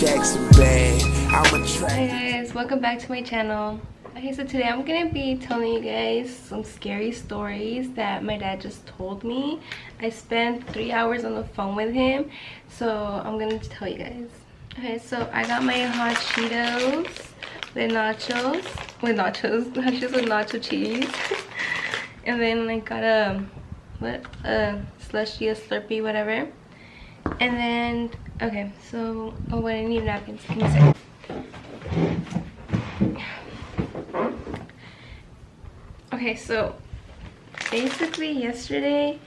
Jackson bang. Hi guys, welcome back to my channel. Okay, so today I'm gonna be telling you guys some scary stories that my dad just told me. I spent 3 hours on the phone with him, so I'm gonna tell you guys. Okay, so I got my hot Cheetos with nachos with nacho cheese. And then I got a slushy, a Slurpee, whatever. And then okay, so I need napkins. Give me a second. Okay, so basically yesterday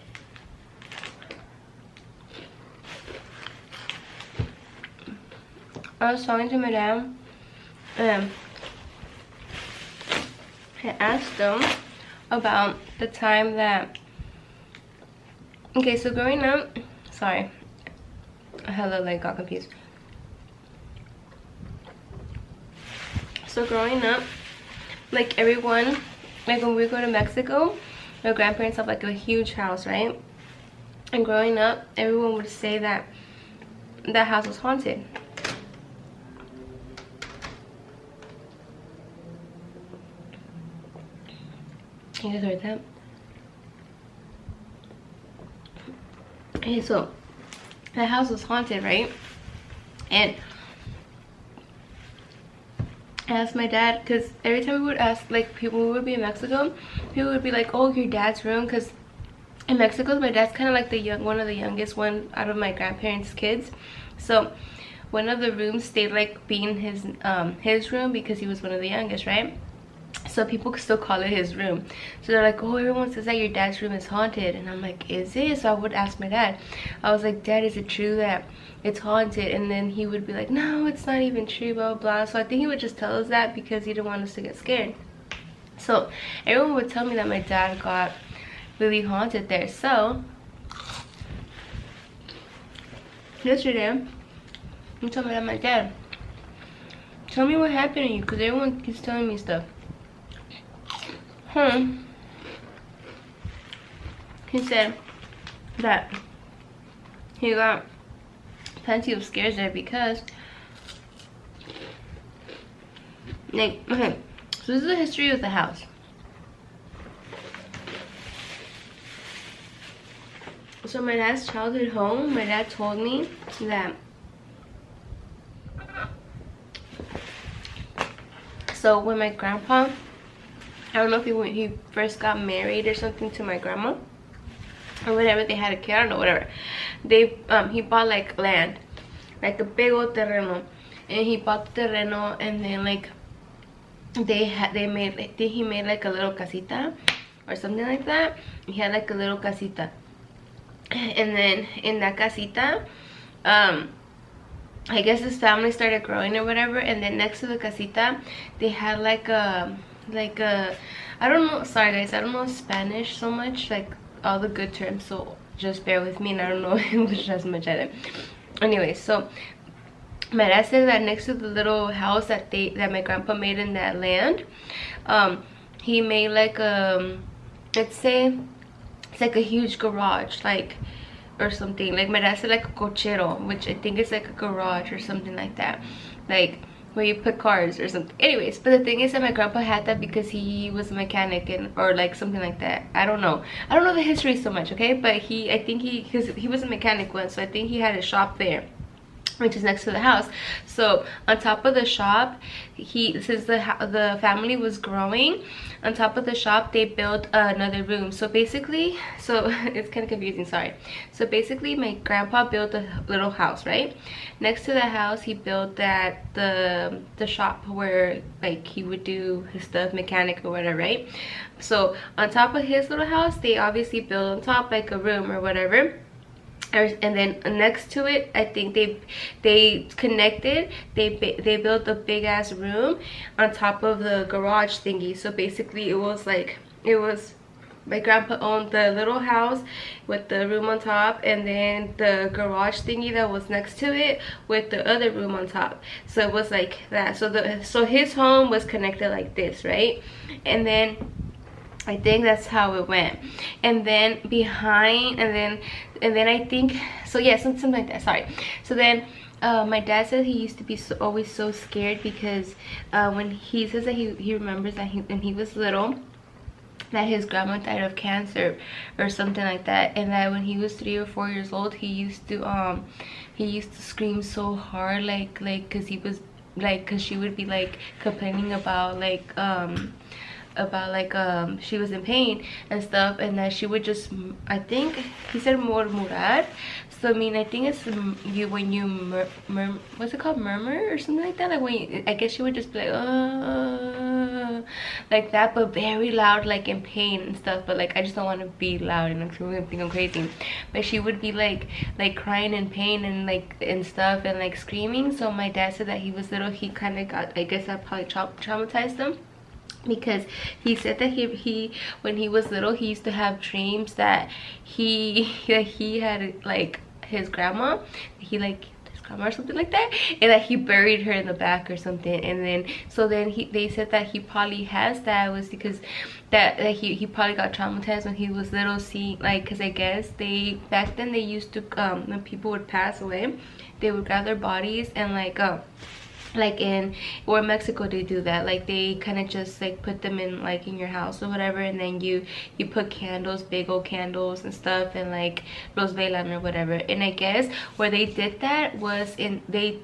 I was talking to my dad. I asked him about the time that, okay, so growing up, sorry, I got confused. So growing up, like everyone, like when we go to Mexico, my grandparents have like a huge house, right? And growing up, everyone would say that that house was haunted. You guys heard that? Okay, so that house was haunted, right? And I asked my dad, because every time we would ask, like, people who would be in Mexico, people would be like, oh, your dad's room, because in Mexico my dad's kind of like one of the youngest one out of my grandparents' kids, so one of the rooms stayed like being his room because he was one of the youngest, right? So people could still call it his room. So they're like, oh, everyone says that your dad's room is haunted. And I'm like, is it? So I would ask my dad. I was like, Dad, is it true that it's haunted? And then he would be like, no, it's not even true, blah, blah, blah. So I think he would just tell us that because he didn't want us to get scared. So everyone would tell me that my dad got really haunted there. So yesterday, he told me that my dad, tell me what happened to you, because everyone keeps telling me stuff. He said that he got plenty of scares there because, like, okay, so this is the history of the house. So my dad's childhood home, my dad told me that, so when my grandpa, I don't know if when he first got married or something to my grandma or whatever, they had a kid, I don't know, whatever, they he bought like land, like a big old terreno, and he bought the terreno, and then like he made like a little casita or something like that. He had like a little casita, and then in that casita, I guess his family started growing or whatever, and then next to the casita they had like a I don't know, sorry guys, I don't know Spanish so much, like all the good terms, so just bear with me, and I don't know English as much either. Anyway, so my dad said that next to the little house that my grandpa made in that land, he made like let's say it's like a huge garage, like, or something. Like my dad said like a cochero, which I think is like a garage or something like that, like where you put cars or something. Anyways, but the thing is that my grandpa had that because he was a mechanic, and or like something like that. I don't know the history so much, okay? But I think because he was a mechanic once, so I think he had a shop there, which is next to the house. So on top of the shop, since the family was growing, on top of the shop they built another room. So basically, so it's kind of confusing, sorry. So basically my grandpa built a little house, right? Next to the house he built the shop where like he would do his stuff, mechanic or whatever, right? So on top of his little house, they obviously built on top like a room or whatever. And then next to it, I think they connected, they built a big ass room on top of the garage thingy. So basically it was my grandpa owned the little house with the room on top, and then the garage thingy that was next to it with the other room on top. So it was like that. So his home was connected like this, right? And then I think that's how it went. And then behind, and then I think, so yeah, something like that, sorry. So then my dad said he used to be always so scared because when he says that he remembers that when he was little, that his grandma died of cancer or something like that, and that when he was 3 or 4 years old, he used to scream so hard, like because he was like, because she would be like complaining about like she was in pain and stuff, and that she would just, I think he said murmurar. So I mean, I think it's you when you what's it called, murmur or something like that, like when you, I guess she would just be like that, but very loud, like in pain and stuff. But like I just don't want to be loud and I'm gonna think I'm crazy, but she would be like crying in pain and like and stuff and like screaming. So my dad said that he was little, he kind of got, I guess that probably traumatized him, because he said that he when he was little, he used to have dreams that he had like his grandma, his grandma or something like that, and that he buried her in the back or something. And then so then they said that he probably has that was because that he probably got traumatized when he was little, seeing like, because I guess they back then they used to when people would pass away, they would grab their bodies and like in or Mexico they do that, like they kind of just like put them in like in your house or whatever, and then you put candles, big old candles and stuff, and like los velan or whatever. And I guess where they did that was they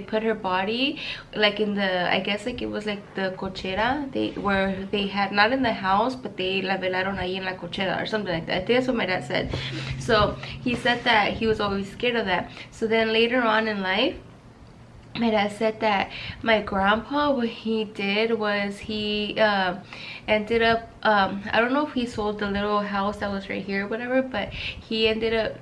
put her body like in the, I guess like it was like the cochera, where they had, not in the house, but they la velaron ahí en la cochera or something like that. I think that's what my dad said. So he said that he was always scared of that. So then later on in life, my dad said that my grandpa, what he did was he ended up I don't know if he sold the little house that was right here or whatever, but he ended up,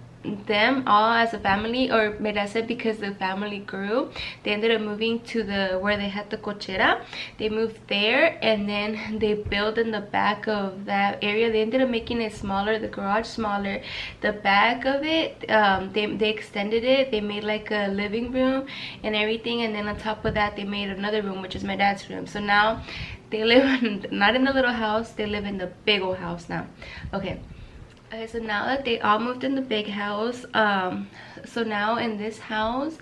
them all as a family, or my dad said because the family grew, they ended up moving to the where they had the cochera. They moved there, and then they built in the back of that area. They ended up making it smaller, the garage smaller. The back of it, they extended it. They made like a living room and everything, and then on top of that they made another room, which is my dad's room. So now they live not in the little house, they live in the big old house now. Okay, so now that they all moved in the big house, so now in this house,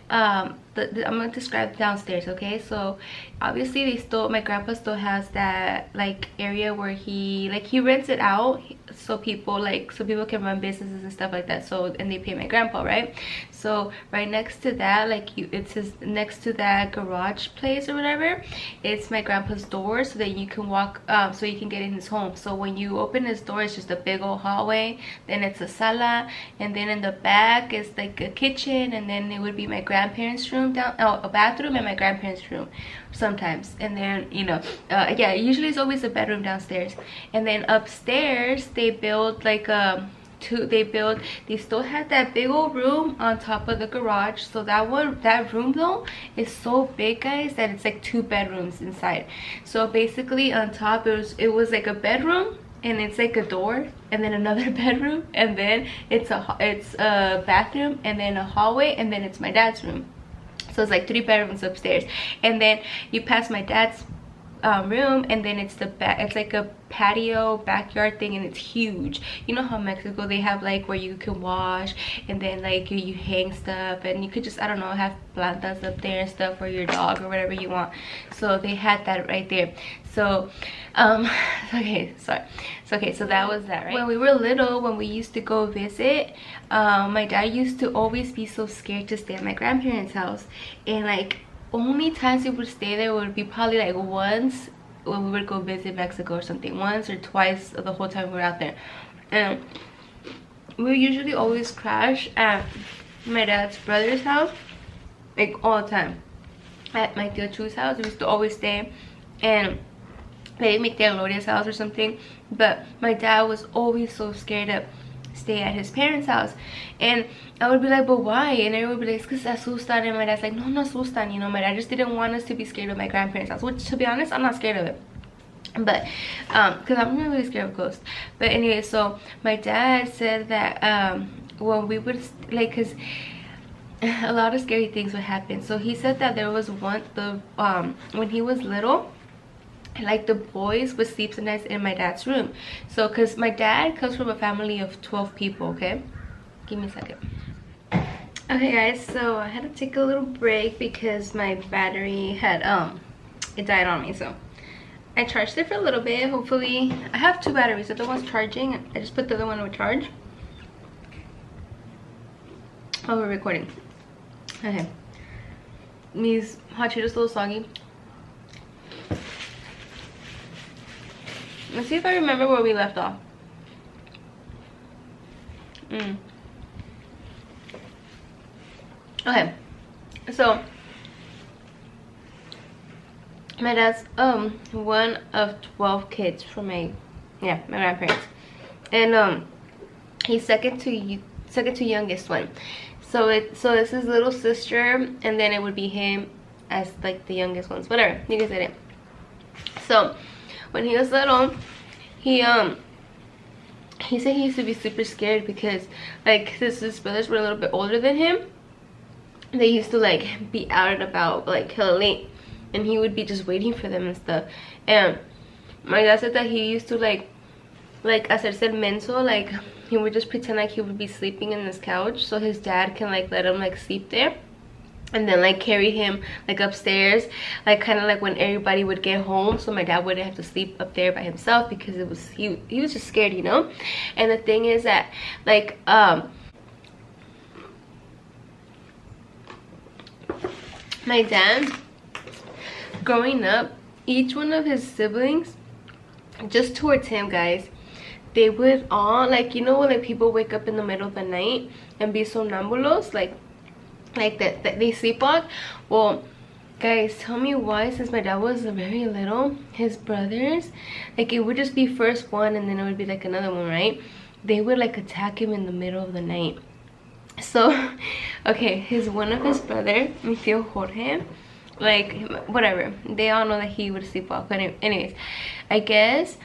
I'm gonna describe downstairs. Okay, so obviously they still, my grandpa still has that like area where he rents it out so people can run businesses and stuff like that. So, and they pay my grandpa, right? So right next to that, it's his, next to that garage place or whatever, it's my grandpa's door, so that you can walk, so you can get in his home. So when you open his door, it's just a big old hallway, then it's a sala, and then in the back is like a kitchen, and then it would be my grandparents' room down, a bathroom, and my grandparents' room sometimes. And then yeah, usually it's always a bedroom downstairs. And then upstairs they build like they still had that big old room on top of the garage. So that room though is so big, guys, that it's like 2 bedrooms inside. So basically on top it was like a bedroom, and it's like a door, and then another bedroom, and then it's a bathroom, and then a hallway, and then it's my dad's room. So it's like 3 bedrooms upstairs. And then you pass my dad's room, and then it's it's like a patio backyard thing, and it's huge. You know how Mexico they have like where you can wash, and then like you hang stuff, and you could just, I don't know, have plantas up there and stuff for your dog or whatever you want. So they had that right there. So okay, sorry. So okay, so that was that, right? When we were little, when we used to go visit, my dad used to always be so scared to stay at my grandparents' house, and like only times we would stay there would be probably like once when we would go visit Mexico or something, once or twice the whole time we were out there. And we usually always crash at my dad's brother's house, like all the time. At my Tio Chu's house, we used to always stay, and maybe my Tia Gloria's house or something. But my dad was always so scared to stay at his parents' house, and I would be like, but why? And everyone would be like, it's because asustan. And my dad's like, no, no asustan, you know. My dad just didn't want us to be scared of my grandparents' house, which, to be honest, I'm not scared of it, but because I'm really scared of ghosts. But anyway, so my dad said that when we would because a lot of scary things would happen. So he said that there was when he was little, like the boys would sleep sometimes in my dad's room. So because my dad comes from a family of 12 people, okay, give me a second. Okay guys, so I had to take a little break because my battery had it died on me. So I charged it for a little bit. Hopefully, I have 2 batteries. The other one's charging. I just put the other one on charge. Oh, we're recording. Okay. These hot Cheetos a little soggy. Let's see if I remember where we left off. Okay, so my dad's one of 12 kids from my grandparents, and he's second to youngest one. So it's his little sister, and then it would be him as like the youngest ones. Whatever, you guys get it. So when he was little, he said he used to be super scared because like since his brothers were a little bit older than him, they used to like be out and about like hella late, and he would be just waiting for them and stuff. And my dad said that he used to like hacerse el menso, like he would just pretend like he would be sleeping in his couch so his dad can like let him like sleep there, and then like carry him like upstairs, like kind of like when everybody would get home, so my dad wouldn't have to sleep up there by himself because it was he was just scared, you know. And the thing is that like my dad, growing up, each one of his siblings, just towards him, guys, they would all like, you know, when like people wake up in the middle of the night and be somnambulos, like that they sleepwalk. Well guys, tell me why, since my dad was very little, his brothers, like it would just be first one and then it would be like another one, right? They would like attack him in the middle of the night. So okay, one of his brother, mi tío Jorge, like whatever, they all know that he would sleepwalk. But anyways, I guess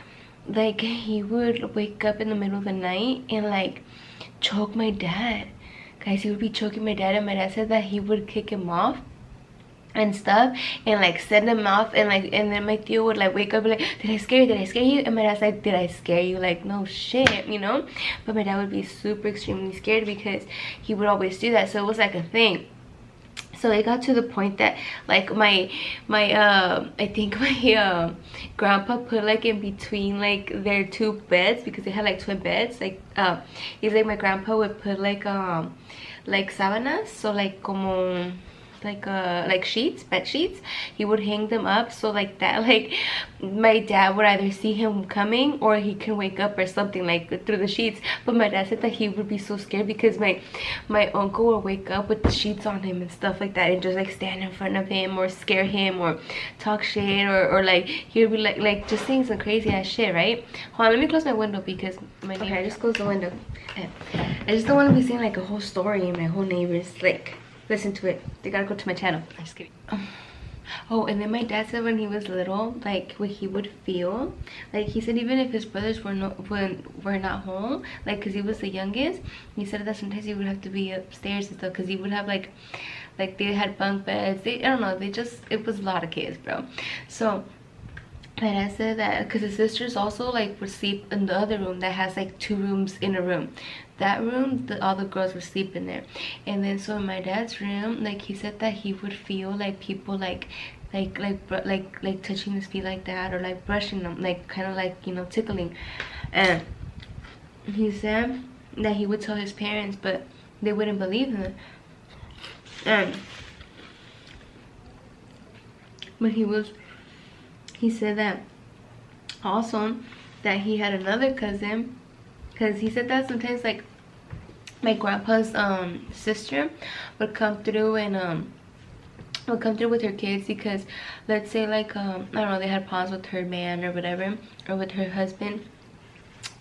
like he would wake up in the middle of the night and like choke my dad. Guys, he would be choking my dad, and my dad said that he would kick him off and stuff and like send him off, and then my tío would like wake up and like, did I scare you? And my dad's like, did I scare you? Like, no shit, you know. But my dad would be super extremely scared because he would always do that, so it was like a thing. So it got to the point that like my I think my grandpa put like in between like their 2 beds, because they had like twin beds, like he's like, my grandpa would put like sábanas, so like como like sheets, bed sheets. He would hang them up so like that, like my dad would either see him coming or he can wake up or something like through the sheets. But my dad said that he would be so scared because my uncle would wake up with the sheets on him and stuff like that, and just like stand in front of him or scare him or talk shit, or like he would be like just saying some crazy ass shit, right? Hold on, let me close my window because I just closed the window. I just don't want to be saying like a whole story and my whole neighbors like listen to it. They gotta go to my channel. I'm just kidding. Oh, and then my dad said when he was little, like what he would feel, like he said even if his brothers were not home, like because he was the youngest, he said that sometimes he would have to be upstairs and stuff because he would have like they had bunk beds. I don't know, it was a lot of kids, bro. So my dad said that because his sisters also like would sleep in the other room that has like 2 rooms in a room. That room, all the girls would sleep in there. And then so in my dad's room, like he said that he would feel like people like touching his feet like that, or like brushing them, like kind of like, you know, tickling. And he said that he would tell his parents, but they wouldn't believe him. But he said that also that he had another cousin, because he said that sometimes like my grandpa's sister would come through and with her kids, because let's say like I don't know, they had problems with her man or whatever, or with her husband.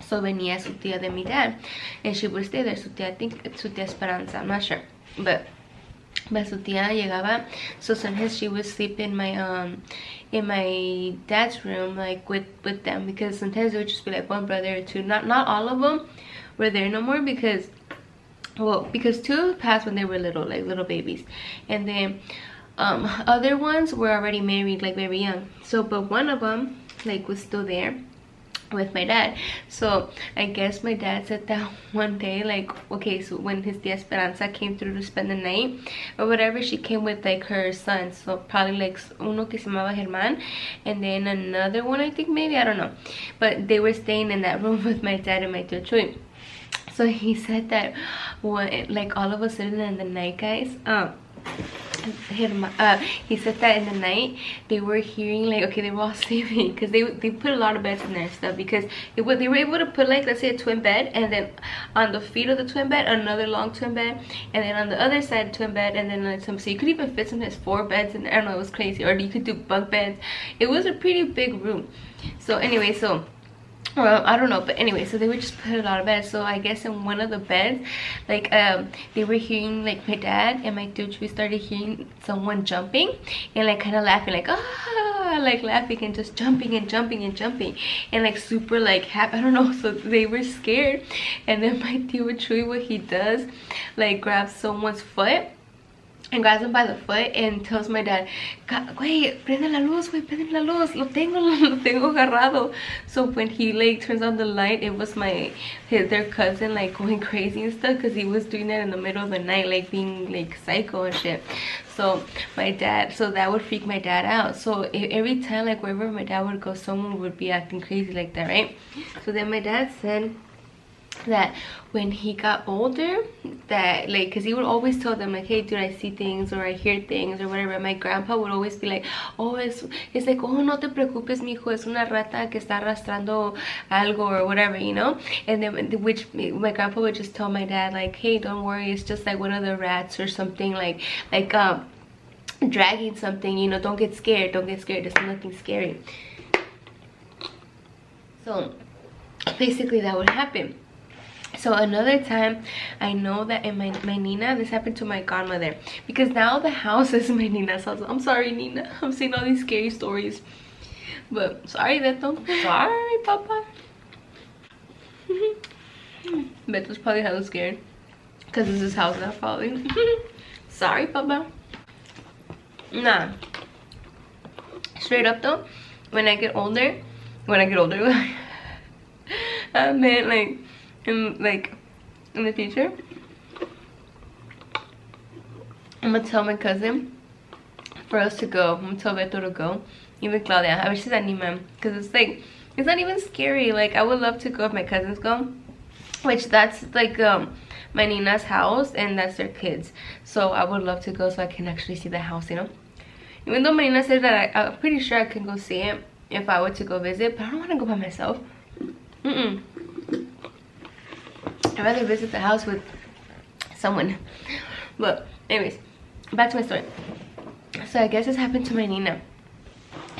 So venía su tía de mi dad, and she would stay there. Su tía, I think it's su tía Esperanza, I'm not sure, but su tía llegaba. So sometimes she would sleep in my dad's room, like with them, because sometimes it would just be like 1 brother or 2. Not all of them were there no more, because 2 passed when they were little, like little babies, and then other ones were already married, like very young. So but one of them like was still there, with my dad. So I guess my dad said that one day, like, okay, so when his tia Esperanza came through to spend the night or whatever, she came with like her son, so probably like uno que se llamaba Germán, and then another one, I think, maybe, I don't know, but they were staying in that room with my dad and my tio Chuy. So he said that when, like, all of a sudden in the night, guys, he said that in the night they were hearing, like, okay, they were all sleeping because they put a lot of beds in their stuff, because they were able to put, like, let's say a twin bed, and then on the feet of the twin bed another long twin bed, and then on the other side twin bed, and then like some, so you could even fit sometimes 4 beds in there. I don't know, it was crazy. Or you could do bunk beds. It was a pretty big room. So anyway, so well, I don't know, but anyway, so they would just put a lot of beds. So I guess in one of the beds, like, they were hearing, like, my dad and my dude, we started hearing someone jumping and like kind of laughing, like, ah, like laughing and just jumping and jumping and jumping and like super like happy. I don't know, so they were scared. And then my tío Chuy, what he does, like, grabs someone's foot and grabs him by the foot and tells my dad, güey, prende la luz, güey, prende la luz, lo tengo agarrado. So when he like turns on the light, it was their cousin, like, going crazy and stuff, because he was doing that in the middle of the night, like being like psycho and shit. So my dad, so that would freak my dad out. So every time, like, wherever my dad would go, someone would be acting crazy like that, right? So then my dad said that when he got older, that, like, because he would always tell them, like, hey dude, I see things or I hear things or whatever. My grandpa would always be like, oh, it's like, oh, no te preocupes, mijo, es una rata que está arrastrando algo or whatever, you know. And then which my grandpa would just tell my dad, like, hey, don't worry, it's just like one of the rats or something, like dragging something, you know, don't get scared, there's nothing scary. So basically that would happen. So another time, I know that in my Nina, this happened to my godmother, because now the house is my Nina's house. I'm sorry, Nina, I'm seeing all these scary stories, but sorry, Beto, sorry, Papa. Beto's probably hella scared because it's his house now, probably. Sorry, Papa. Nah, straight up though, when I get older, I meant like in the future, I'm gonna tell my cousin for us to go. I'm gonna tell Beto to go, even Claudia. I wish she's anima, because it's like, it's not even scary. Like, I would love to go if my cousins go, which that's like my Nina's house and that's their kids. So I would love to go so I can actually see the house, you know. Even though my Nina said that I'm pretty sure I can go see it if I were to go visit, but I don't want to go by myself. I'd rather visit the house with someone. But anyways, back to my story. So I guess this happened to my Nina.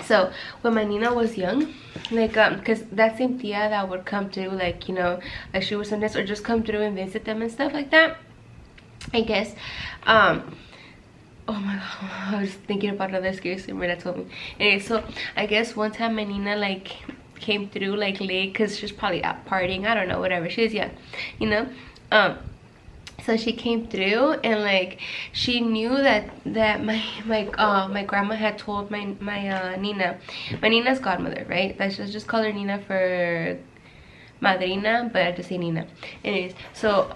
So when my Nina was young, like, because that same tia that would come through, like, you know, like she would sometimes, or just come through and visit them and stuff like that, I guess, oh my god, I was thinking about another scary story that told me. Anyway, so I guess one time my Nina, like, came through, like, late, because she's probably out partying, I don't know, whatever, she was young, you know. So she came through, and like, she knew that my grandma had told my Nina's godmother, right? Let's just call her Nina for madrina, but I just say Nina. Anyways, so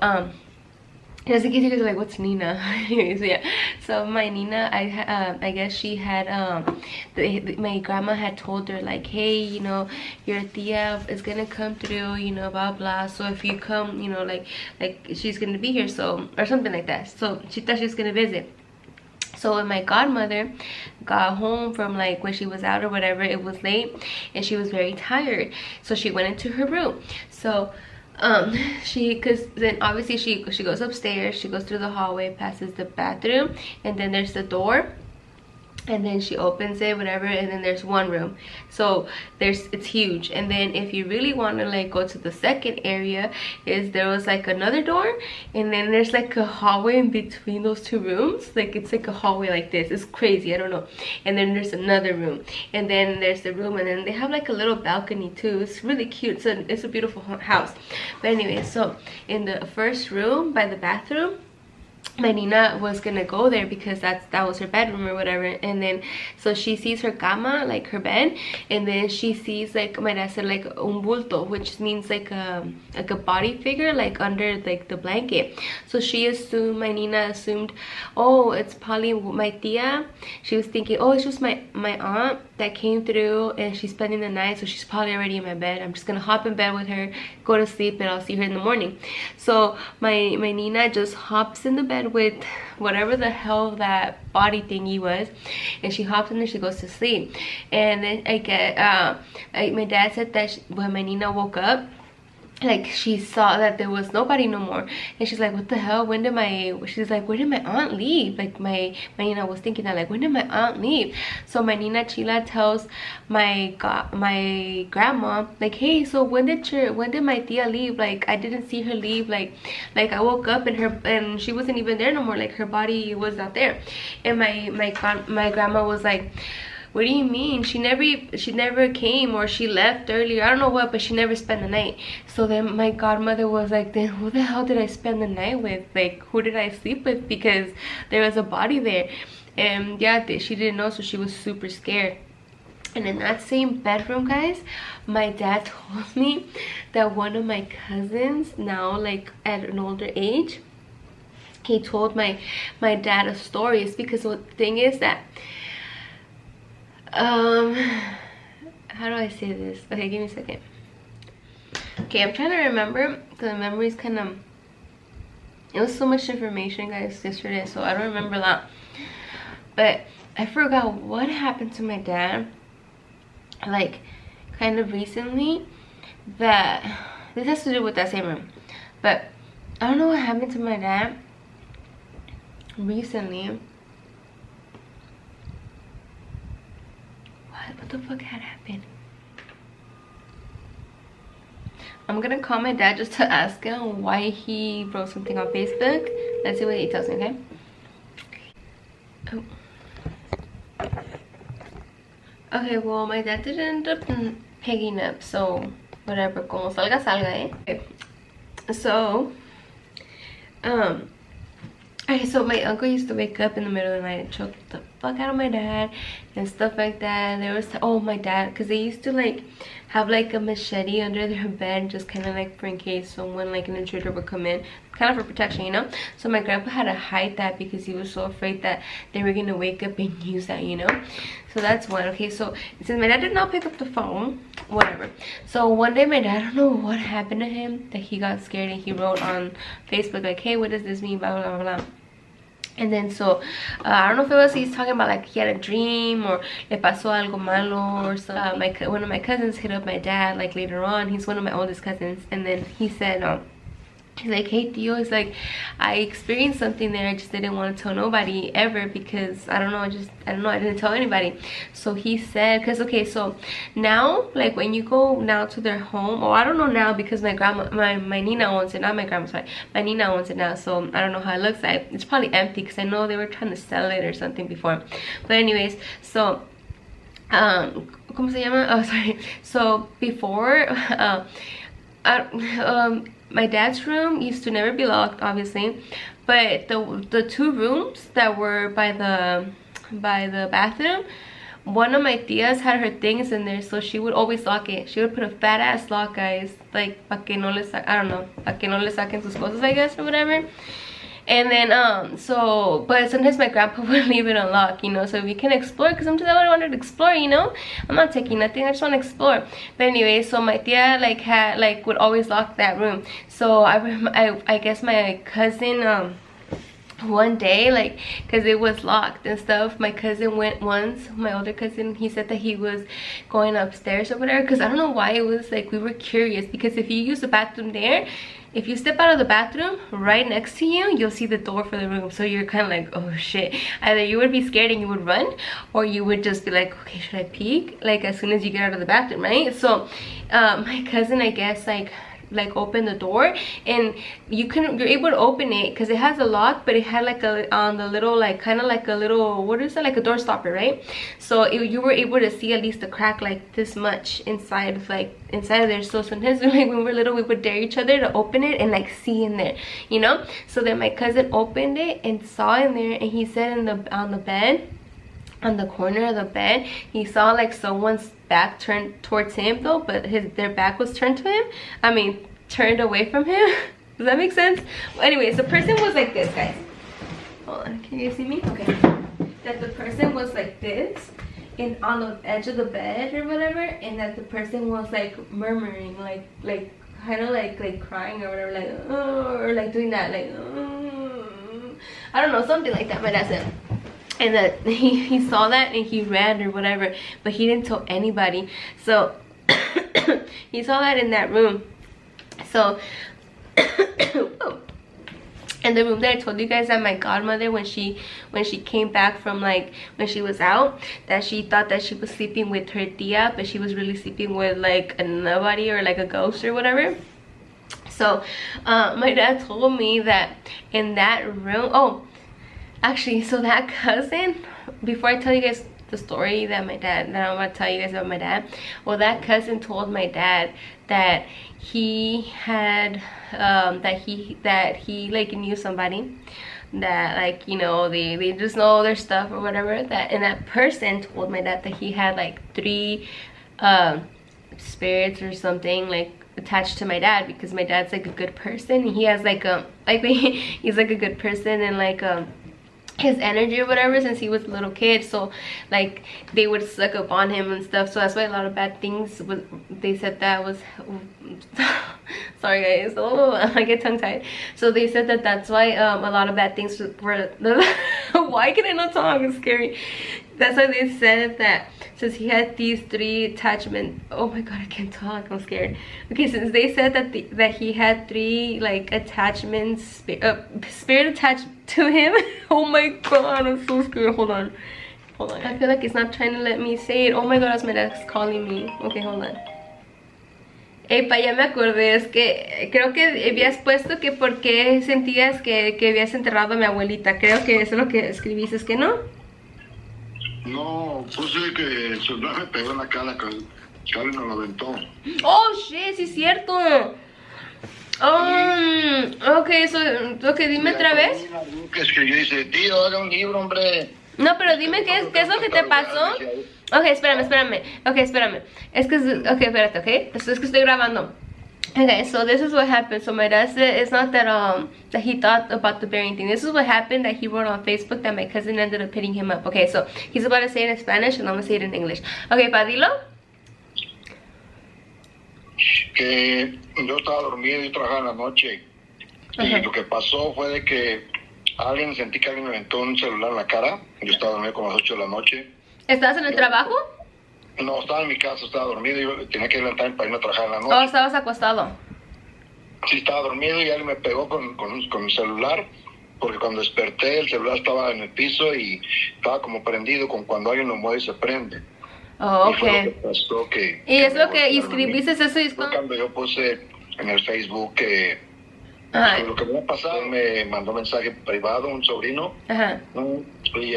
just in case you guys are like, what's Nina? Anyways, yeah, so my Nina, I guess she had my grandma had told her, like, hey, you know, your tia is gonna come through, you know, blah blah, so if you come, you know, like she's gonna be here, so, or something like that. So she thought she was gonna visit. So when my godmother got home from, like, when she was out or whatever, it was late and she was very tired, so she went into her room. So because then obviously she goes upstairs, she goes through the hallway, passes the bathroom, and then there's the door, and then she opens it, whatever, and then there's one room. So it's huge. And then if you really want to, like, go to the second area, there was like another door, and then there's like a hallway in between those two rooms. Like, it's like a hallway like this. It's crazy, I don't know. And then there's another room, and then there's the room, and then they have like a little balcony too. It's really cute. So it's a beautiful house. But anyway, so in the first room by the bathroom, my Nina was gonna go there because that was her bedroom or whatever. And then so she sees her cama, like her bed, and then she sees, like my dad said, like un bulto, which means like a body figure, like under like the blanket. So she assumed, my Nina assumed, oh, it's probably my tia. She was thinking, oh, it's just my aunt that came through and she's spending the night, so she's probably already in my bed. I'm just gonna hop in bed with her, go to sleep, and I'll see her in the morning. So my Nina just hops in the bed with whatever the hell that body thingy was, and she hops in and she goes to sleep. And then my dad said that when my Nina woke up, like she saw that there was nobody no more, and she's like, what the hell, she's like, where did my aunt leave? Like my Nina was thinking that, like, when did my aunt leave? So my Nina Chila tells my grandma, like, hey, so when did my tia leave? Like, I didn't see her leave. Like I woke up and she wasn't even there no more. Like her body was not there. And my grandma was like, what do you mean? She never came, or she left earlier. I don't know what, but she never spent the night. So then my godmother was like, then who the hell did I spend the night with? Like, who did I sleep with? Because there was a body there. And yeah, she didn't know, so she was super scared. And in that same bedroom, guys, my dad told me that one of my cousins, now like at an older age, he told my dad a story. It's because the thing is that how do I say this? Okay, give me a second. Okay, I'm trying to remember, because the memory's kind of, it was so much information, guys, yesterday, so I don't remember a lot. But I forgot what happened to my dad, like kind of recently, that this has to do with that same room. But I don't know what happened to my dad recently. What the fuck had happened? I'm gonna call my dad just to ask him why he wrote something on Facebook. Let's see what he tells me, okay? Oh. Okay, well, my dad didn't end up picking up, so whatever, como salga, salga, eh? Okay. So, okay, so my uncle used to wake up in the middle of the night and choke the fuck out of my dad and stuff like that. There was, oh, my dad, because they used to like have like a machete under their bed, just kind of like for in case someone, like an intruder, would come in, kind of for protection, you know. So my grandpa had to hide that because he was so afraid that they were gonna wake up and use that, you know. So that's one. Okay, so since my dad did not pick up the phone, whatever, so one day my dad, I don't know what happened to him, that he got scared and he wrote on Facebook like, hey, what does this mean, blah blah blah blah. And then so I don't know if it was he's talking about like he had a dream or le pasó algo malo or so. One of my cousins hit up my dad like later on. He's one of my oldest cousins, and then he said he's like, hey Tio, he's like, I experienced something there, I just didn't want to tell nobody ever because I don't know, I didn't tell anybody. So he said, because okay, so now like when you go now to their home, or I don't know now because my grandma, my Nina owns it, not my grandma, sorry, my Nina owns it now, so I don't know how it looks like. It's probably empty because I know they were trying to sell it or something before. But anyways, so ¿cómo se llama? Oh, sorry. So before my dad's room used to never be locked, obviously, but the two rooms that were by the bathroom, one of my tias had her things in there, so she would always lock it. She would put a fat ass lock, guys, like pa que no le I don't know, pa que no le saquen sus cosas, I guess, or whatever. And then so but sometimes my grandpa would leave it unlocked, you know, so we can explore, because sometimes I wanted to explore, you know. I'm not taking nothing, I just want to explore. But anyway, so my tia would always lock that room. So I guess my cousin one day, like, because it was locked and stuff, my cousin went once, my older cousin, he said that he was going upstairs or whatever, because I don't know why, it was like we were curious, because if you use the bathroom there, if you step out of the bathroom, right next to you, you'll see the door for the room. So you're kind of like, oh shit. Either you would be scared and you would run, or you would just be like, okay, should I peek? Like as soon as you get out of the bathroom, right? So my cousin, I guess, like like open the door, and you're able to open it because it has a lock, but it had like a on the little like kind of like a little, what is it, like a door stopper, right? So you were able to see at least a crack like this much inside of there. So sometimes like when we were little, we would dare each other to open it and like see in there, you know. So then my cousin opened it and saw in there, and he said on the bed, on the corner of the bed, he saw like someone's back turned towards him though, but their back was turned to him. I mean, turned away from him. Does that make sense? Well, anyways, the person was like this, guys. Hold on, can you see me? Okay. That the person was like this, and on the edge of the bed or whatever, and that the person was like murmuring, like kind of like crying or whatever, like oh, or like doing that, like I don't know, something like that. My dad said. And that he saw that and he ran or whatever, but he didn't tell anybody. So he saw that in that room. So in the room that I told you guys, that my godmother, when she came back from like when she was out, that she thought that she was sleeping with her tia, but she was really sleeping with like a nobody or like a ghost or whatever. So my dad told me that in that room, actually, so that cousin, before I tell you guys the story that I want to tell you guys about my dad, well, that cousin told my dad that he had that he like knew somebody that, like, you know, they just know their stuff or whatever, that, and that person told my dad that he had like 3 spirits or something like attached to my dad, because my dad's like a good person. He has like he's like a good person, and like his energy or whatever since he was a little kid, so like they would suck up on him and stuff. So that's why a lot of bad things they said that was sorry guys, oh, I get tongue tied. So they said that that's why a lot of bad things were why can I not talk? It's scary. That's why they said that since he had these 3 attachments, oh my god, I can't talk, I'm scared. Okay, since they said that that he had 3 like attachments, spirit attached to him. Oh my god, I'm so scared. Hold on. I feel like it's not trying to let me say it. Oh my god, that's my dad's calling me. Okay, hold on. Epa, ya me acordé, es que creo que habías puesto que por qué sentías que habías enterrado a mi abuelita. Creo que eso es lo que escribiste, ¿es que no? No, puse que el celular me pegó en la cara, que alguien me lo aventó. Oh shit, sí es cierto. Okay, dime otra vez. Que escribió y dice, tío, haga un libro, hombre. No, pero dime qué es lo que te pasó. Ok, espérame. Ok, espérame. Es que, ok, espérate, ok. Es que estoy grabando. Okay, so this is what happened. So my dad said it's not that he thought about the burying thing. This is what happened that he wrote on Facebook that my cousin ended up hitting him up. Okay, so he's about to say it in Spanish and I'm gonna say it in English. Okay, Padilo. Que yo estaba dormido y trabajaba en la noche. Y lo que pasó fue de que sentí que alguien me aventó un celular en la cara. Yo estaba dormido como a las 8 de la noche. ¿Estás en el trabajo? No, estaba en mi casa, estaba dormido y yo tenía que levantarme para irme a trabajar en la noche. ¿O estabas acostado? Sí, estaba dormido y alguien me pegó con mi celular, porque cuando desperté el celular estaba en el piso y estaba como prendido, con cuando alguien lo mueve se prende. Oh, ok. Y fue lo que pasó, ¿Y es lo que escribiste eso? Fue cuando yo puse en el Facebook que lo que me había pasado, me mandó mensaje privado un sobrino. Y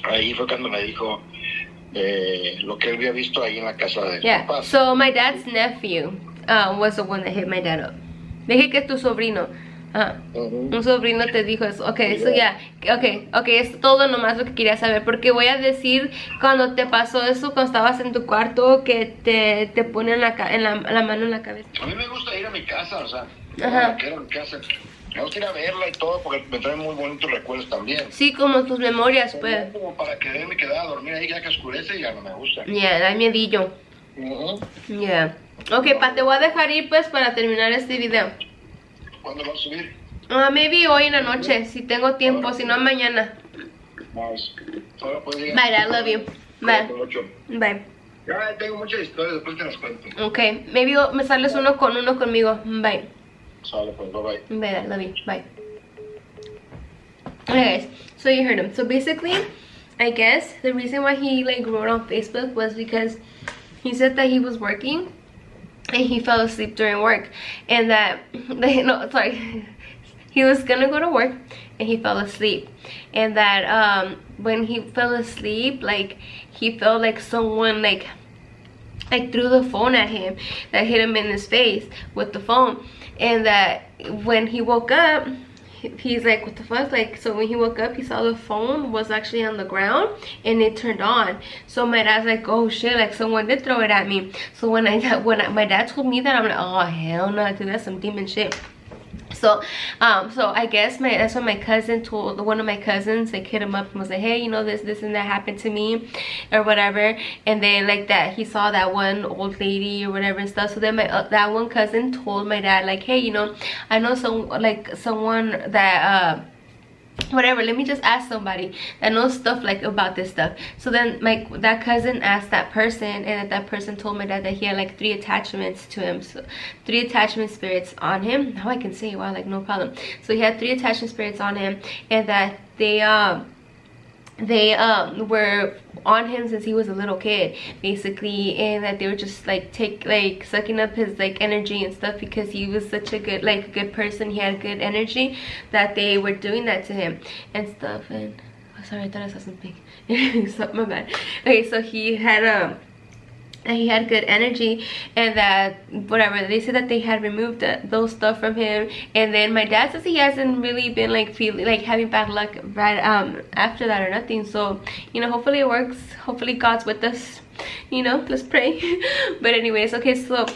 ahí fue cuando me dijo lo que él había visto ahí en la casa de sus papás. So my dad's nephew was the one that hit my dad up. Dije que es tu sobrino. Un sobrino te dijo eso. Ok, eso ya. Ok, es todo nomás lo que quería saber. Porque voy a decir, cuando te pasó eso, cuando estabas en tu cuarto, que te ponen la mano en la cabeza. A mí me gusta ir a mi casa, o sea, mi casa. Me gusta ir a verla y todo, porque me traen muy bonitos recuerdos también. Sí, como tus memorias, pues. Como para que me quedara a dormir ahí, ya que oscurece y ya no me gusta. Da miedillo. Ok, te voy a dejar ir, pues, para terminar este video. ¿Cuándo lo vas a subir? Maybe hoy en la noche, si tengo tiempo, si no mañana. Nice. Bye, I love you. Bye. Bye. Ya tengo muchas historias, después te las cuento. Ok, maybe me sales uno conmigo. Bye. Sale, pues, bye. Bye, I love you. Bye. Okay, guys, so you heard him. So basically, I guess the reason why he like wrote on Facebook was because he said that he was working and he fell asleep during work, and that no, sorry, he was gonna go to work and he fell asleep, and that when he fell asleep, like he felt like someone like threw the phone at him, that hit him in his face with the phone, and that when he woke up, he's like, what the fuck? Like, so when he woke up, he saw the phone was actually on the ground and it turned on. So my dad's like, oh shit, like someone did throw it at me. So when my dad told me that, I'm like, oh hell no, dude, that's some demon shit. So I guess that's when my cousin told one of my cousins, like hit him up and was like, hey, you know, this and that happened to me or whatever. And then like that he saw that one old lady or whatever and stuff. So then that one cousin told my dad, like, hey, you know, I know someone that whatever, let me just ask somebody that knows stuff like about this stuff. So then that cousin asked that person, and that person told my dad that he had like 3 attachments to him, so 3 attachment spirits on him. Now I can say, wow, like no problem. So he had 3 attachment spirits on him, and that they were on him since he was a little kid, basically, and that they were just like sucking up his like energy and stuff, because he was such a good person, he had good energy, that they were doing that to him and stuff. And oh, sorry, I thought I saw something. So, my bad. Okay, so he had good energy, and that whatever, they said that they had removed those stuff from him. And then my dad says he hasn't really been like feeling like having bad luck right after that or nothing. So, you know, hopefully it works, hopefully God's with us, you know, let's pray. But anyways, okay, so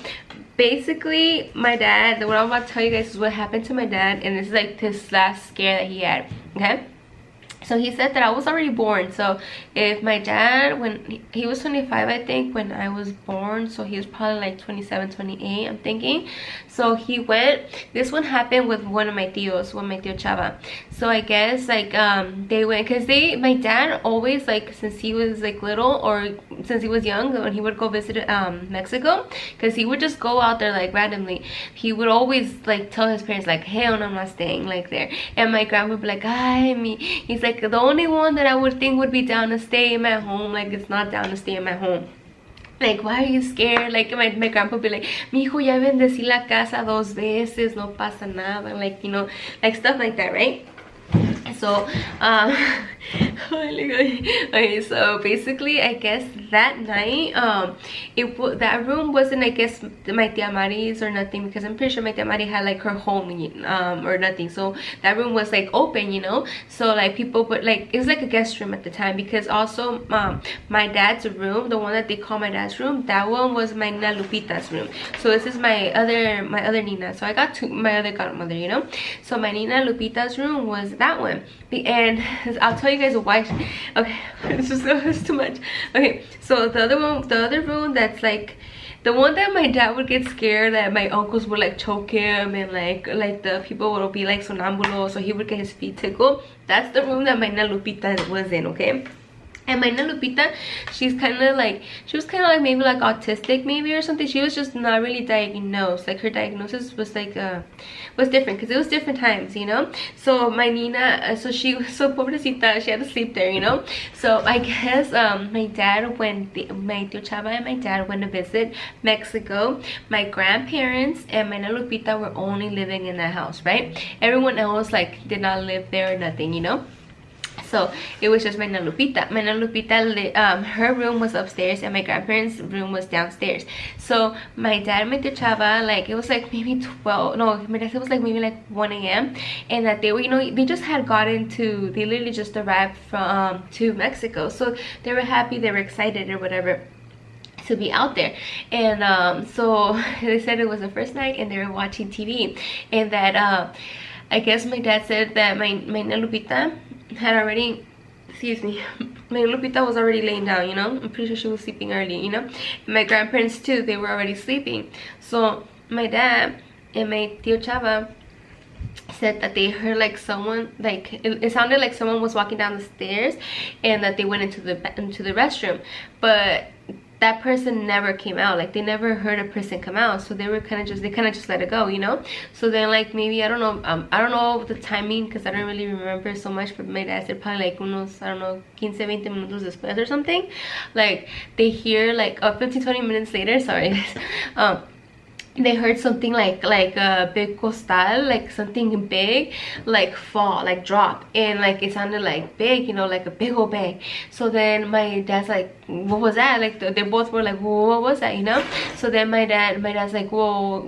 basically my dad, what I'm about to tell you guys is what happened to my dad, and this is like this last scare that he had. Okay, so he said that I was already born. So if my dad, when he was 25, I think, when I was born, so he was probably like 27, 28, I'm thinking. So he went, this one happened with one of my tios, my tio Chava. So I guess like they went, because my dad always, like, since he was like little, or since he was young, when he would go visit Mexico, because he would just go out there like randomly, he would always like tell his parents like, hell no, I'm not staying like there. And my grandma would be like, ay, me, he's like, the only one that I would think would be down to stay in my home, like, it's not down to stay in my home. Like, why are you scared? Like, my grandpa would be like, mijo, ya bendecí la casa 2 veces, no pasa nada, like, you know, like stuff like that, right? So okay, so basically I guess that night that room wasn't, I guess, my tia Mari's or nothing, because I'm pretty sure my tia Mari had like her home or nothing. So that room was like open, you know, so like people would like, it was like a guest room at the time, because also my dad's room, the one that they call my dad's room, that one was my Nina Lupita's room. So this is my other Nina. So I got my other godmother, you know. So my Nina Lupita's room was that one, and I'll tell you guys why. Okay, it's too much. Okay, so the other room, that's like the one that my dad would get scared that my uncles would like choke him, and like the people would be like sonambulo, so he would get his feet tickled. That's the room that my Nina Lupita was in, okay? And my Nina Lupita, she was kind of like maybe like autistic maybe or something. She was just not really diagnosed. Like her diagnosis was like was different, because it was different times, you know. So my Nina, so pobrecita, she had to sleep there, you know. So I guess my dad, when my tio Chava and my dad went to visit Mexico, my grandparents and my Nina Lupita were only living in that house, right? Everyone else like did not live there or nothing, you know. So it was just my Nina Lupita. My Nina Lupita, her room was upstairs and my grandparents' room was downstairs. So my dad and my tio Chava, like, it was like maybe 12, no, my dad said it was like maybe like 1 a.m. and that they were, you know, they just had gotten to, they literally just arrived from to Mexico. So they were happy, they were excited or whatever to be out there. And so they said it was the first night and they were watching TV, and that I guess my dad said that my Nina Lupita had already, excuse me, my Lupita was already laying down, you know. I'm pretty sure she was sleeping early, you know. And my grandparents too, they were already sleeping. So my dad and my tio Chava said that they heard like someone, like it sounded like someone was walking down the stairs, and that they went into the restroom, but that person never came out. Like they never heard a person come out, so they were kind of just let it go, you know. So then like maybe I don't know the timing, because I don't really remember so much, but my dad said probably like unos, I don't know, 15-20 minutos después or something, like they hear like 15-20 minutes later, sorry they heard something like a big costal, like something big, like fall, like drop, and like it sounded like big, you know, like a big old bang. So then my dad's like, what was that? Like they both were like, whoa, what was that, you know? So then my dad's like, whoa,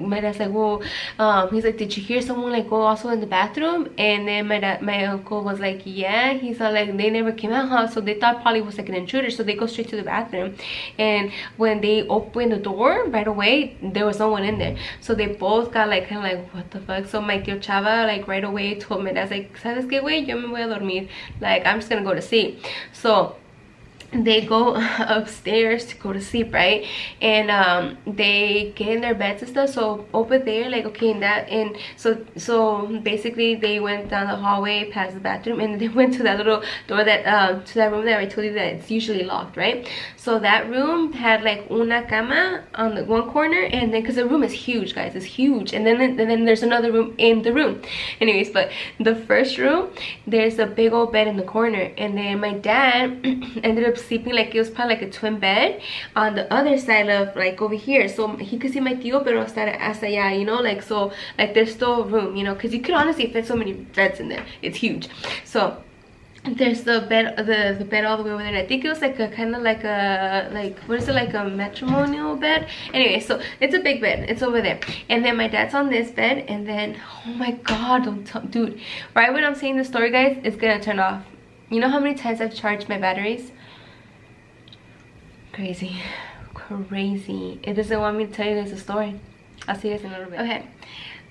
he's like, did you hear someone like go also in the bathroom? And then my uncle was like, yeah. He's all like, they never came out, huh? So they thought probably was like an intruder, so they go straight to the bathroom. And when they opened the door right away, there was no one in there. So they both got like kind of like, what the fuck? So my tío Chava like right away told me, that's like, ¿sabes qué, güey? Yo me voy a dormir. Like, I'm just gonna go to sleep. So they go upstairs to go to sleep, right? And they get in their beds and stuff. So over there, like, okay, and so basically they went down the hallway past the bathroom, and they went to that little door that to that room that I told you that it's usually locked, right? So that room had like una cama on the one corner, and then because the room is huge, guys, it's huge, and then there's another room in the room. Anyways, but the first room, there's a big old bed in the corner, and then my dad ended up sleeping like it was probably like a twin bed on the other side of like over here, so he could see my tío pero hasta allá, you know, like, so like there's still room, you know, because you could honestly fit so many beds in there. It's huge. So there's the bed, the bed all the way over there, and I think it was like a kind of like a, like, what is it, like a matrimonial bed. Anyway, so it's a big bed, it's over there, and then my dad's on this bed, and then, oh my god, don't tell, dude, right when I'm saying the story, guys, it's gonna turn off. You know how many times I've charged my batteries? Crazy. It doesn't want me to tell you guys the story. I'll see you guys in a little bit. Okay,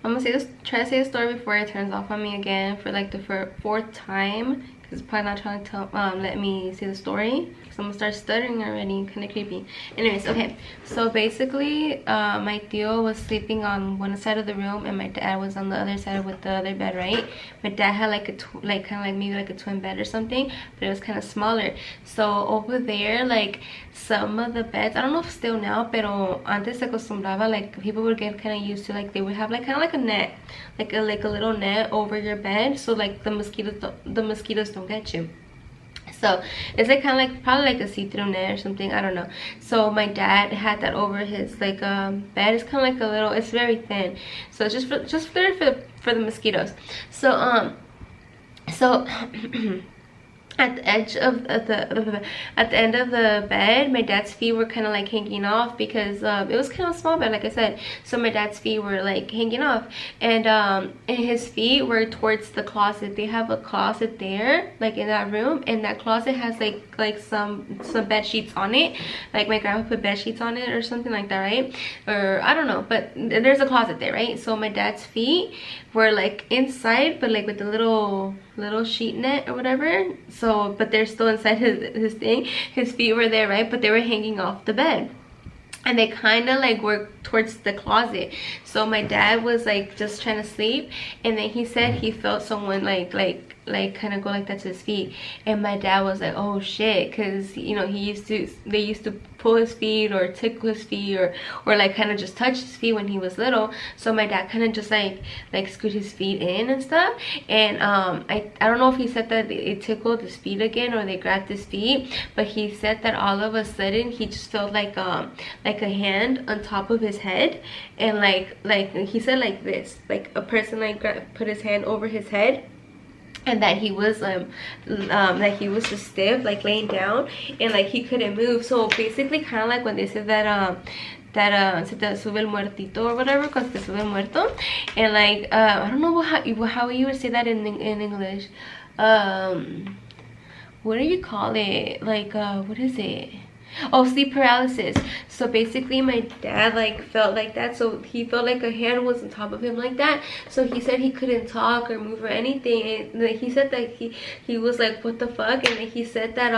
I'm gonna try to say the story before it turns off on me again for like the fourth time, because it's probably not trying to let me say the story. So I'm gonna start stuttering already, kind of creepy. Anyways, okay, so basically my tío was sleeping on one side of the room, and my dad was on the other side with the other bed, right? My dad had like a kind of like maybe like a twin bed or something, but it was kind of smaller. So over there, like some of the beds, I don't know if still now, pero antes se acostumbraba, like people would get kind of used to, like they would have like kind of like a net, like a little net over your bed, so like the mosquitoes don't get you. So it's like kind of like probably like a see-through net or something, I don't know. So my dad had that over his like bed. It's kind of like a little, it's very thin, so it's just for the mosquitoes. So at the edge of at the end of the bed, my dad's feet were kind of like hanging off, because it was kind of a small bed, like I said. So my dad's feet were like hanging off, and his feet were towards the closet. They have a closet there, like in that room, and that closet has like some bed sheets on it. Like my grandma put bed sheets on it or something like that, right? Or I don't know, but there's a closet there, right? So my dad's feet were like inside, but like with the little sheet net or whatever. So but they're still inside his thing. His feet were there, right? But they were hanging off the bed, and they kind of like were towards the closet. So my dad was like just trying to sleep, and then he said he felt someone like kind of go like that to his feet, and my dad was like, oh shit, because you know they used to pull his feet or tickle his feet or like kind of just touch his feet when he was little. So my dad kind of just like scoot his feet in and stuff, and I don't know if he said that it tickled his feet again or they grabbed his feet, but he said that all of a sudden he just felt like a hand on top of his head, and like he said like this, like a person like put his hand over his head, and that he was just stiff, like laying down, and like he couldn't move. So basically kind of like when they said that se te sube el muertito or whatever, because te sube el muerto, and like I don't know how you would say that in English. What do you call it? Like what is it? Oh, sleep paralysis. So basically my dad like felt like that, so he felt like a hand was on top of him like that. So he said he couldn't talk or move or anything, and he said that he was like, what the fuck? And then he said that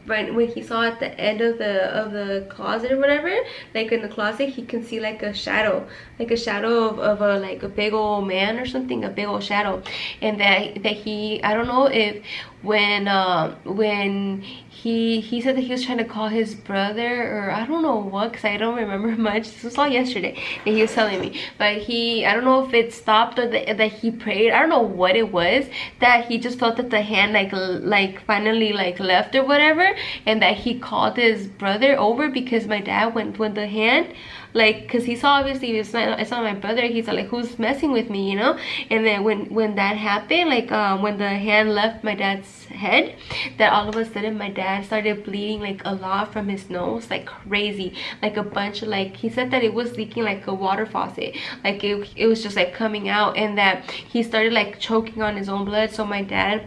right when he saw at the end of the closet or whatever, like in the closet, he can see like a shadow of a like a big old man or something, a big old shadow. And that he, I don't know if when he said that he was trying to call his brother, or I don't know what, because I don't remember much. This was all yesterday that he was telling me, but I don't know if it stopped or that he prayed. I don't know what it was, that he just just felt that the hand like finally like left or whatever, and that he called his brother over because my dad went with the hand, like, because he saw obviously it's not my brother. He's like, who's messing with me, you know? And then when that happened, like when the hand left my dad's head, that all of a sudden my dad started bleeding like a lot from his nose, like crazy, like a bunch of, like, he said that it was leaking like a water faucet, like it was just like coming out, and that he started like choking on his own blood. So my dad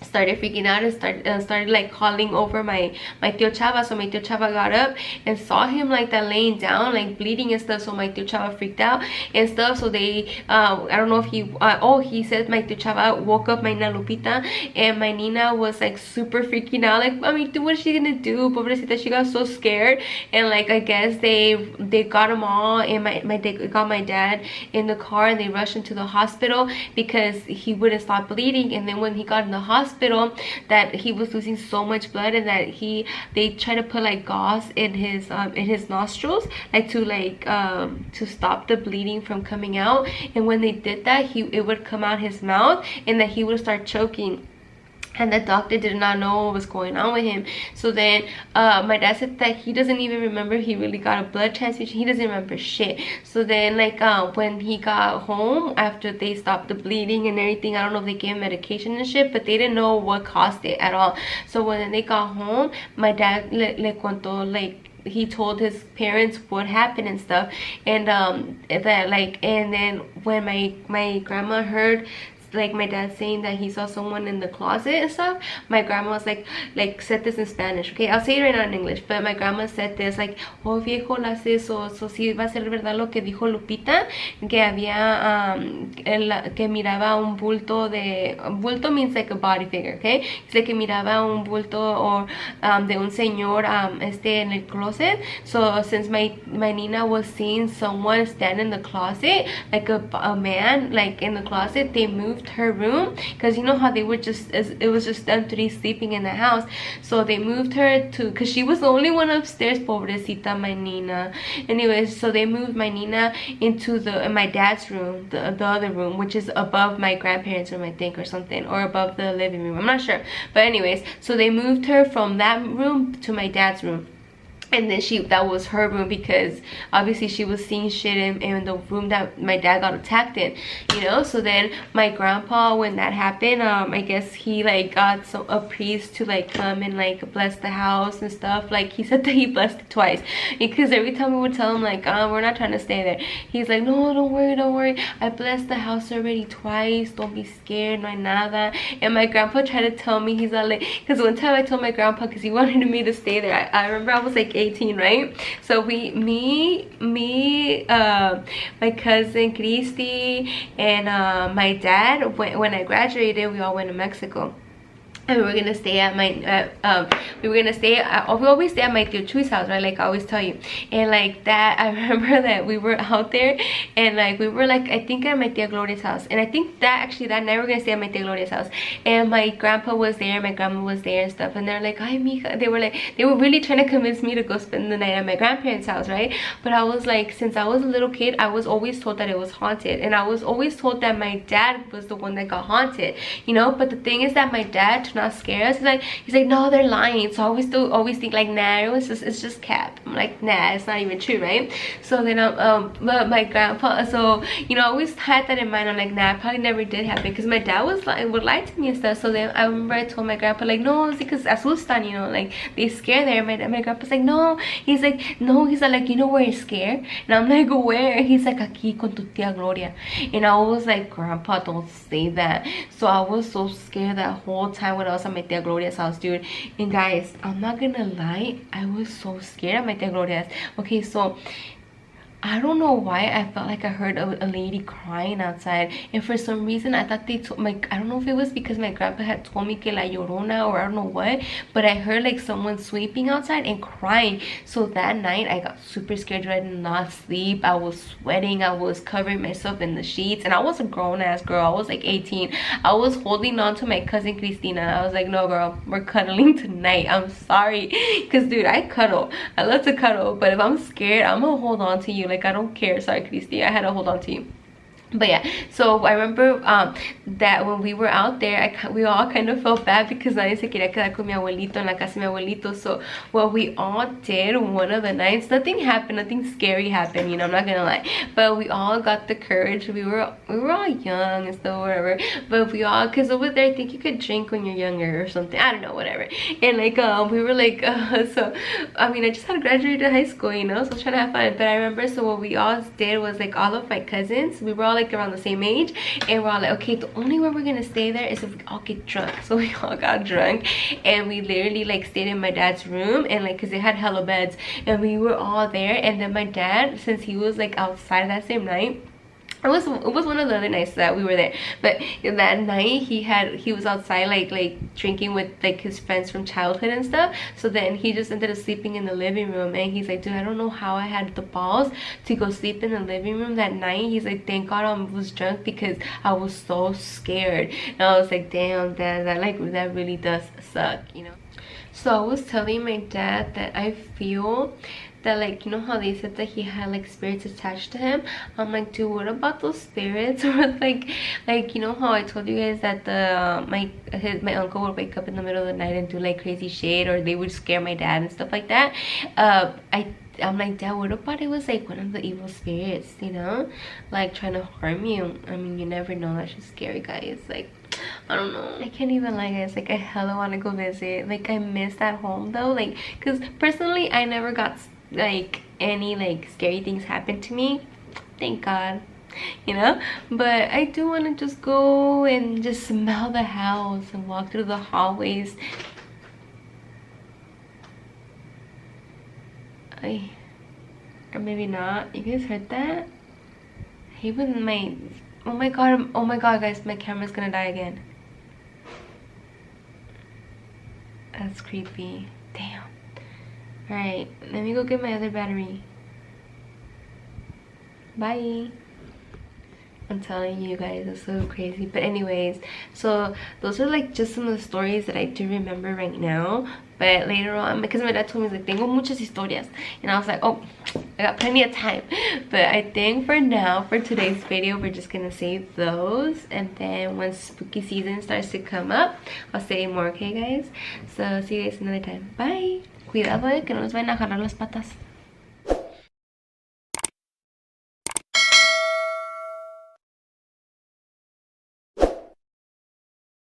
started freaking out and started like calling over my tio Chava. So my tio Chava got up and saw him like that laying down, like bleeding and stuff. So my tio Chava freaked out and stuff. So they I don't know if he said my tio Chava woke up my Nina Lupita, and my Nina was like super freaking out, like, I mean, what is she gonna do, pobrecita? She got so scared. And like, I guess they got them all, and they got my dad in the car, and they rushed him to the hospital because he wouldn't stop bleeding. And then when he got in the hospital, that he was losing so much blood, and that they tried to put like gauze in his nostrils, like to stop the bleeding from coming out. And when they did that, it would come out his mouth, and that he would start choking. And the doctor did not know what was going on with him. So then my dad said that he doesn't even remember he really got a blood transfusion. He doesn't remember shit. So then like when he got home, after they stopped the bleeding and everything, I don't know if they gave him medication and shit, but they didn't know what caused it at all. So when they got home, my dad le contó, like, he told his parents what happened and stuff. And that, like, and then when my grandma heard like my dad saying that he saw someone in the closet and stuff, my grandma was like said this in Spanish, okay? I'll say it right now in English, but my grandma said this, like, oh viejo, las eso, so si va a ser verdad lo que dijo Lupita, que había que miraba un bulto means like a body figure, okay? It's like que miraba un bulto or de un señor en el closet. So since my Nina was seeing someone stand in the closet, like a man like in the closet, they moved her room, because you know how they were just, it was just them three sleeping in the house. So they moved her to, because she was the only one upstairs, pobrecita my Nina. Anyways, so they moved my Nina into my dad's room, the other room, which is above my grandparents' room, I think, or something, or above the living room, I'm not sure. But anyways, so they moved her from that room to my dad's room. And then that was her room, because obviously she was seeing shit in the room that my dad got attacked in, you know. So then my grandpa, when that happened, I guess he like got a priest to like come and like bless the house and stuff. Like, he said that he blessed it twice, because every time we would tell him like, we're not trying to stay there, he's like, no, don't worry, I blessed the house already twice, don't be scared, no hay nada. And my grandpa tried to tell me, he's like, because one time I told my grandpa, because he wanted me to stay there, I remember I was like 18, right? So me, my cousin Christy, and my dad, when I graduated, we all went to Mexico. And we were gonna stay at we always stay at my tio Chuy's house, right? Like I always tell you. And like that, I remember that we were out there, and like we were like, I think at my tia Gloria's house. And I think that actually that night we were gonna stay at my tia Gloria's house. And my grandpa was there, my grandma was there and stuff. And they're like, ay mija, they were really trying to convince me to go spend the night at my grandparents' house, right? But I was like, since I was a little kid, I was always told that it was haunted. And I was always told that my dad was the one that got haunted, you know. But the thing is that my dad, not scare us, he's like no, they're lying. So I always think like, nah, it's just cap. I'm like, nah, it's not even true, right? So then but my grandpa, so you know, I always had that in mind. I'm like, nah, it probably never did happen, because my dad would lie to me and stuff. So then I remember I told my grandpa like, no, it's because asustan, you know, like they scare there. My grandpa's like, no, he's like, you know where you're scared? And I'm like, where? He's like, aquí con tu tia Gloria. And I was like, grandpa, don't say that. So I was so scared that whole time when I was at my tia Gloria's house, dude. And guys, I'm not gonna lie, I was so scared at my tia Gloria's. Okay, so I don't know why I felt like I heard a lady crying outside, and for some reason I thought they told I don't know if it was because my grandpa had told me que la llorona, or I don't know what, but I heard like someone sweeping outside and crying. So that night I got super scared. I did not sleep. I was sweating. I was covering myself in the sheets, and I was a grown-ass girl. I was like 18. I was holding on to my cousin Christina. I was like, no girl, we're cuddling tonight. I'm sorry, because dude, I cuddle. I love to cuddle, but if I'm scared, I'm gonna hold on to you. Like, I don't care. Sorry, Christy, I had to hold on to you. But yeah, so I remember that when we were out there, we all kind of felt bad because nadie se quería quedar con mi abuelito en la casa de mi abuelito. So what we all did one of the nights, nothing happened, nothing scary happened, you know, I'm not gonna lie, but we all got the courage. We were all young and stuff, whatever, but we all, because over there I think you could drink when you're younger or something, I don't know, whatever. And like we were like so I mean, I just had graduated high school, you know, so I was trying to have fun. But I remember, so what we all did was like all of my cousins, we were all like around the same age, and we're all like, okay, the only way we're gonna stay there is if we all get drunk. So we all got drunk and we literally like stayed in my dad's room, and like, because they had hella beds, and we were all there. And then my dad, since he was like outside that same night, it was one of the other nights that we were there, but that night he was outside like drinking with like his friends from childhood and stuff. So then he just ended up sleeping in the living room, and he's like, dude, I don't know how I had the balls to go sleep in the living room that night. He's like, thank God I was drunk because I was so scared. And I was like, damn, Dad, that really does suck, you know. So I was telling my dad that I feel that, like, you know how they said that he had like spirits attached to him. I'm like, dude, what about those spirits? Or like you know how I told you guys that my uncle would wake up in the middle of the night and do like crazy shit, or they would scare my dad and stuff like that. I'm like, Dad, what about it was like one of the evil spirits, you know, like trying to harm you? I mean, you never know. That's just scary, guys. Like, I don't know, I can't even lie, guys. Like, I hella want to go visit. Like, I miss that home though, like, because personally I never got like any like scary things happen to me, thank God, you know. But I do want to just go and just smell the house and walk through the hallways. Or maybe not. You guys heard that? Even my, oh my god, guys, my camera's gonna die again. That's creepy. Damn. Alright, let me go get my other battery. Bye. I'm telling you guys, it's so crazy. But anyways, so those are like just some of the stories that I do remember right now. But later on, because my dad told me, like, tengo muchas historias, and I was like, oh, I got plenty of time. But I think for now, for today's video, we're just gonna save those, and then when spooky season starts to come up, I'll say more. Okay, guys? So see you guys another time. Bye. Cuidado, que no nos vayan a jalar las patas.